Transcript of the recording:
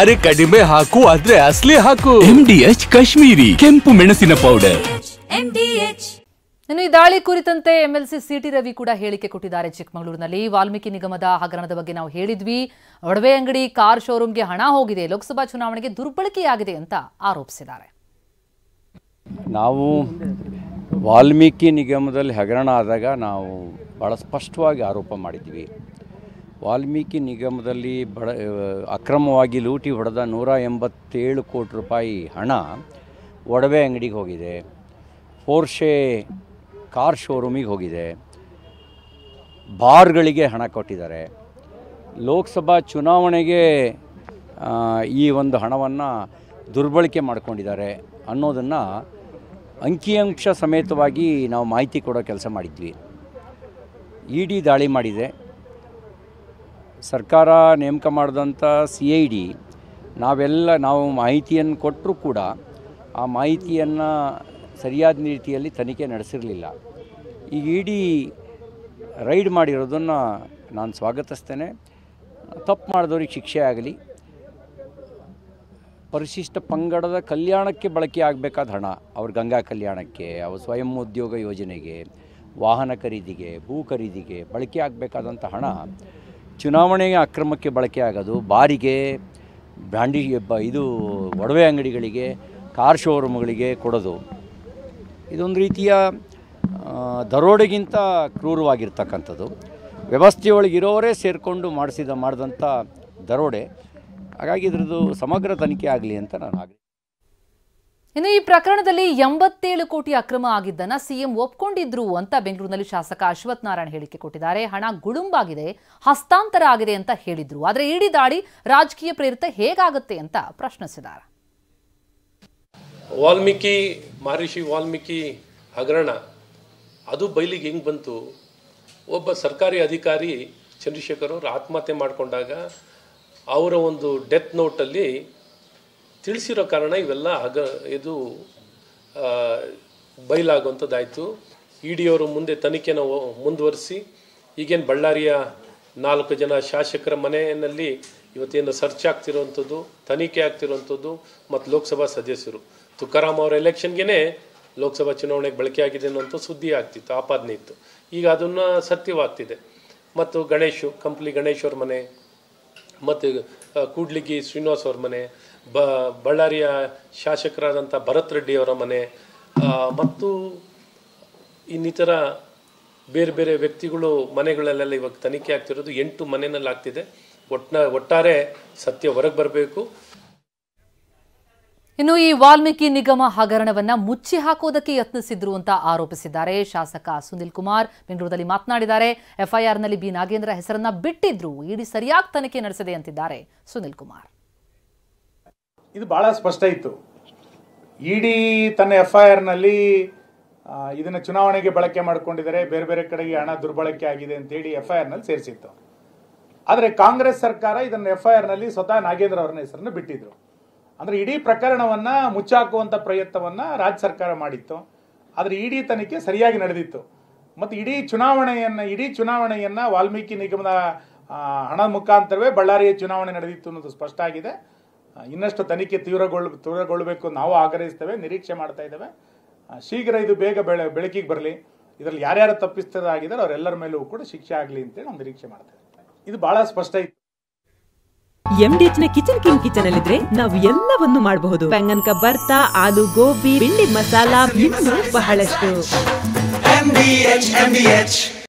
ಅರೆ ಕಡಿಮೆ ಹಾಕು ಆದ್ರೆ ಅಸಲಿ ಹಾಕು. MDH ಕಾಶ್ಮೀರಿ ಕೆಂಪು ಮೆಣಸಿನ ಪೌಡರ್. ಇನ್ನು ಈ ದಾಳಿ ಕುರಿತಂತೆ MLC CT ರವಿ ಕೂಡ ಹೇಳಿಕೆ ಕೊಟ್ಟಿದ್ದಾರೆ. ಚಿಕ್ಕಮಗಳೂರಿನಲ್ಲಿ ವಾಲ್ಮೀಕಿ ನಿಗಮದ ಹಗರಣದ ಬಗ್ಗೆ ನಾವು ಹೇಳಿದ್ವಿ. ಒಡವೆ ಅಂಗಡಿ, ಕಾರ್ ಶೋರೂಮ್ಗೆ ಹಣ ಹೋಗಿದೆ, ಲೋಕಸಭಾ ಚುನಾವಣೆಗೆ ದುರ್ಬಳಕೆಯಾಗಿದೆ ಅಂತ ಆರೋಪಿಸಿದ್ದಾರೆ. ನಾವು ವಾಲ್ಮೀಕಿ ನಿಗಮದಲ್ಲಿ ಹಗರಣ ಆದಾಗ ನಾವು ಭಾಳ ಸ್ಪಷ್ಟವಾಗಿ ಆರೋಪ ಮಾಡಿದ್ವಿ. ವಾಲ್ಮೀಕಿ ನಿಗಮದಲ್ಲಿ ಅಕ್ರಮವಾಗಿ ಲೂಟಿ ಹೊಡೆದ 187 ಕೋಟಿ ರೂಪಾಯಿ ಹಣ ಒಡವೆ ಅಂಗಡಿಗೆ ಹೋಗಿದೆ, ಪೋರ್ಷೆ ಕಾರ್ ಶೋರೂಮಿಗೆ ಹೋಗಿದೆ, ಬಾರ್ಗಳಿಗೆ ಹಣ ಕೊಟ್ಟಿದ್ದಾರೆ. ಲೋಕಸಭಾ ಚುನಾವಣೆಗೆ ಈ ಒಂದು ಹಣವನ್ನು ದುರ್ಬಳಕೆ ಮಾಡಿಕೊಂಡಿದ್ದಾರೆ ಅನ್ನೋದನ್ನು ಅಂಕಿಅಂಶ ಸಮೇತವಾಗಿ ನಾವು ಮಾಹಿತಿ ಕೊಡೋ ಕೆಲಸ ಮಾಡಿದ್ವಿ. ಇಡಿ ದಾಳಿ ಮಾಡಿದೆ. ಸರ್ಕಾರ ನೇಮಕ ಮಾಡಿದಂಥ CID ನಾವು ಮಾಹಿತಿಯನ್ನು ಕೊಟ್ಟರೂ ಕೂಡ ಆ ಮಾಹಿತಿಯನ್ನು ಸರಿಯಾದ ರೀತಿಯಲ್ಲಿ ತನಿಖೆ ನಡೆಸಿರಲಿಲ್ಲ. ಈಗ ಇಡಿ ರೈಡ್ ಮಾಡಿರೋದನ್ನು ನಾನು ಸ್ವಾಗತಿಸ್ತೇನೆ. ತಪ್ಪು ಮಾಡಿದವ್ರಿಗೆ ಶಿಕ್ಷೆ ಆಗಲಿ. ಪರಿಶಿಷ್ಟ ಪಂಗಡದ ಕಲ್ಯಾಣಕ್ಕೆ ಬಳಕೆ ಆಗಬೇಕಾದ ಹಣ, ಅವ್ರ ಗಂಗಾ ಕಲ್ಯಾಣಕ್ಕೆ, ಅವ್ರ ಸ್ವಯಂ ಉದ್ಯೋಗ ಯೋಜನೆಗೆ, ವಾಹನ ಖರೀದಿಗೆ, ಭೂ ಖರೀದಿಗೆ ಬಳಕೆ ಆಗಬೇಕಾದಂಥ ಹಣ ಚುನಾವಣೆಗೆ ಅಕ್ರಮಕ್ಕೆ ಬಳಕೆ ಆಗೋದು, ಬಾರಿಗೆ, ಇದು ಒಡವೆ ಅಂಗಡಿಗಳಿಗೆ, ಕಾರ್ ಶೋರೂಮ್ಗಳಿಗೆ ಕೊಡೋದು, ಇದೊಂದು ರೀತಿಯ ದರೋಡೆಗಿಂತ ಕ್ರೂರವಾಗಿರ್ತಕ್ಕಂಥದ್ದು. ವ್ಯವಸ್ಥೆಯೊಳಗಿರೋರೇ ಸೇರಿಕೊಂಡು ಮಾಡಿದಂಥ ದರೋಡೆ. ಹಾಗಾಗಿ ಇದರದ್ದು ಸಮಗ್ರ ತನಿಖೆ ಆಗಲಿ ಅಂತ ನಾನು ಆಗ್ರಹ. ಇನ್ನು ಈ ಪ್ರಕರಣದಲ್ಲಿ 87 ಕೋಟಿ ಅಕ್ರಮ ಆಗಿದ್ದನ್ನ ಸಿಎಂ ಒಪ್ಕೊಂಡಿದ್ರು ಅಂತ ಬೆಂಗಳೂರಿನಲ್ಲಿ ಶಾಸಕ ಅಶ್ವಥ್ ನಾರಾಯಣ್ ಹೇಳಿಕೆ ಕೊಟ್ಟಿದ್ದಾರೆ. ಹಣ ಗುಳುಂಬಾಗಿದೆ, ಹಸ್ತಾಂತರ ಆಗಿದೆ ಅಂತ ಹೇಳಿದ್ರು. ಆದರೆ ಇಡಿ ದಾಳಿ ರಾಜಕೀಯ ಪ್ರೇರಿತ ಹೇಗಾಗುತ್ತೆ ಅಂತ ಪ್ರಶ್ನಿಸಿದ್ದಾರೆ. ಮಹರ್ಷಿ ವಾಲ್ಮೀಕಿ ಹಗರಣ ಅದು ಬಯಲಿಗೆ ಹೆಂಗೆ ಬಂತು? ಒಬ್ಬ ಸರ್ಕಾರಿ ಅಧಿಕಾರಿ ಚಂದ್ರಶೇಖರ್ ಅವರು ಆತ್ಮಹತ್ಯೆ ಮಾಡಿಕೊಂಡಾಗ ಅವರ ಒಂದು ಡೆತ್ ನೋಟಲ್ಲಿ ತಿಳಿಸಿರೋ ಕಾರಣ ಇವೆಲ್ಲ ಇದು ಬಯಲಾಗುವಂಥದ್ದಾಯಿತು. ಇಡಿಯವರು ಮುಂದೆ ತನಿಖೆನ ಮುಂದುವರಿಸಿ ಈಗೇನು ಬಳ್ಳಾರಿಯ 4 ಜನ ಶಾಸಕರ ಮನೆಯಲ್ಲಿ ಇವತ್ತೇನು ಸರ್ಚ್ ಆಗ್ತಿರೋವಂಥದ್ದು, ತನಿಖೆ ಆಗ್ತಿರೋವಂಥದ್ದು, ಮತ್ತು ಲೋಕಸಭಾ ಸದಸ್ಯರು ತುಕಾರಾಮ್ ಅವರ ಎಲೆಕ್ಷನ್ಗೆ ಲೋಕಸಭಾ ಚುನಾವಣೆಗೆ ಬಳಕೆ ಆಗಿದೆ ಅನ್ನೋಂಥ ಸುದ್ದಿ ಆಗ್ತಿತ್ತು, ಆಪಾದನೆ ಇತ್ತು. ಈಗ ಅದನ್ನು ಸತ್ಯವಾಗ್ತಿದೆ. ಮತ್ತು ಕಂಪ್ಲಿ ಗಣೇಶ್ ಅವ್ರ ಮನೆ, ಮತ್ತು ಕೂಡ್ಲಿಗಿ ಶ್ರೀನಿವಾಸ್ ಅವ್ರ ಮನೆ, ಬಳ್ಳಾರಿಯ ಶಾಸಕರಾದಂಥ ಭರತ್ ರೆಡ್ಡಿ ಅವರ ಮನೆ, ಮತ್ತು ಇನ್ನಿತರ ಬೇರೆ ಬೇರೆ ವ್ಯಕ್ತಿಗಳು ಮನೆಗಳಲ್ಲೆಲ್ಲ ಇವಾಗ ತನಿಖೆ ಆಗ್ತಿರೋದು 8 ಮನೆಯಲ್ಲಿ ಆಗ್ತಿದೆ. ಒಟ್ಟಾರೆ ಸತ್ಯ ಹೊರಗೆ ಬರಬೇಕು. ಇನ್ನು ಈ ವಾಲ್ಮೀಕಿ ನಿಗಮ ಹಗರಣವನ್ನ ಮುಚ್ಚಿ ಹಾಕೋದಕ್ಕೆ ಯತ್ನಿಸಿದ್ರು ಅಂತ ಆರೋಪಿಸಿದ್ದಾರೆ. ಶಾಸಕ ಸುನಿಲ್ ಕುಮಾರ್ ಬೆಂಗಳೂರಲ್ಲಿ ಮಾತನಾಡಿದ್ದಾರೆ. FIRನಲ್ಲಿ ಬಿ ನಾಗೇಂದ್ರ ಹೆಸರನ್ನ ಬಿಟ್ಟಿದ್ರು, ಇಡಿ ಸರಿಯಾಗಿ ತನಿಖೆ ನಡೆಸಿದೆ ಅಂತಿದ್ದಾರೆ ಸುನಿಲ್ ಕುಮಾರ್. ಇದು ಬಹಳ ಸ್ಪಷ್ಟ ಇತ್ತು. ಇಡಿ ತನ್ನ FIRನಲ್ಲಿ ಇದನ್ನ ಚುನಾವಣೆಗೆ ಬಳಕೆ ಮಾಡಿಕೊಂಡಿದ್ದಾರೆ, ಬೇರೆ ಬೇರೆ ಕಡೆಗೆ ಹಣ ದುರ್ಬಳಕೆ ಆಗಿದೆ ಅಂತೇಳಿ FIRನಲ್ಲಿ ಸೇರಿಸಿತ್ತು. ಆದರೆ ಕಾಂಗ್ರೆಸ್ ಸರ್ಕಾರ ಇದನ್ನ FIRನಲ್ಲಿ ಸ್ವತಃ ನಾಗೇಂದ್ರ ಅವರ ಹೆಸರನ್ನು ಬಿಟ್ಟಿದ್ರು. ಅಂದ್ರೆ ಇಡೀ ಪ್ರಕರಣವನ್ನ ಮುಚ್ಚಾಕುವಂತ ಪ್ರಯತ್ನವನ್ನ ರಾಜ್ಯ ಸರ್ಕಾರ ಮಾಡಿತ್ತು. ಆದ್ರೆ ಇಡೀ ತನಿಖೆ ಸರಿಯಾಗಿ ನಡೆದಿತ್ತು. ಮತ್ತು ಇಡೀ ಚುನಾವಣೆಯನ್ನ ವಾಲ್ಮೀಕಿ ನಿಗಮದ ಹಣದ ಮುಖಾಂತರವೇ ಬಳ್ಳಾರಿಯ ಚುನಾವಣೆ ನಡೆದಿತ್ತು ಅನ್ನೋದು ಸ್ಪಷ್ಟ ಆಗಿದೆ. ಇನ್ನಷ್ಟು ತನಿಖೆ ತೀವ್ರಗೊಳ್ಳಬೇಕು ನಾವು ಆಗ್ರಹಿಸ್ತೇವೆ, ನಿರೀಕ್ಷೆ ಮಾಡ್ತಾ ಇದ್ದೇವೆ. ಶೀಘ್ರ ಇದು ಬೇಗ ಬೆಳಕಿಗೆ ಬರಲಿ. ಇದರಲ್ಲಿ ಯಾರ್ಯಾರು ತಪ್ಪಿಸ್ತರಾಗಿದ್ದಾರೆ ಅವರೆಲ್ಲರ ಮೇಲೂ ಕೂಡ ಶಿಕ್ಷೆ ಆಗಲಿ ಅಂತೇಳಿ ನಾವು ನಿರೀಕ್ಷೆ ಮಾಡ್ತೇವೆ. ಇದು ಬಹಳ ಸ್ಪಷ್ಟ ಇತ್ತು. MDH ನ ಕಿಚನ್ ಅಲ್ಲಿದ್ರೆ ನಾವು ಎಲ್ಲವನ್ನು ಮಾಡಬಹುದು. ಬೆಂಗನ್ ಕಾ ಬರ್ತಾ, ಆಲೂ ಗೋಬಿ, ಭಿಂಡಿ ಮಸಾಲಾ, ಇನ್ನೂ ಬಹಳಷ್ಟು. MDH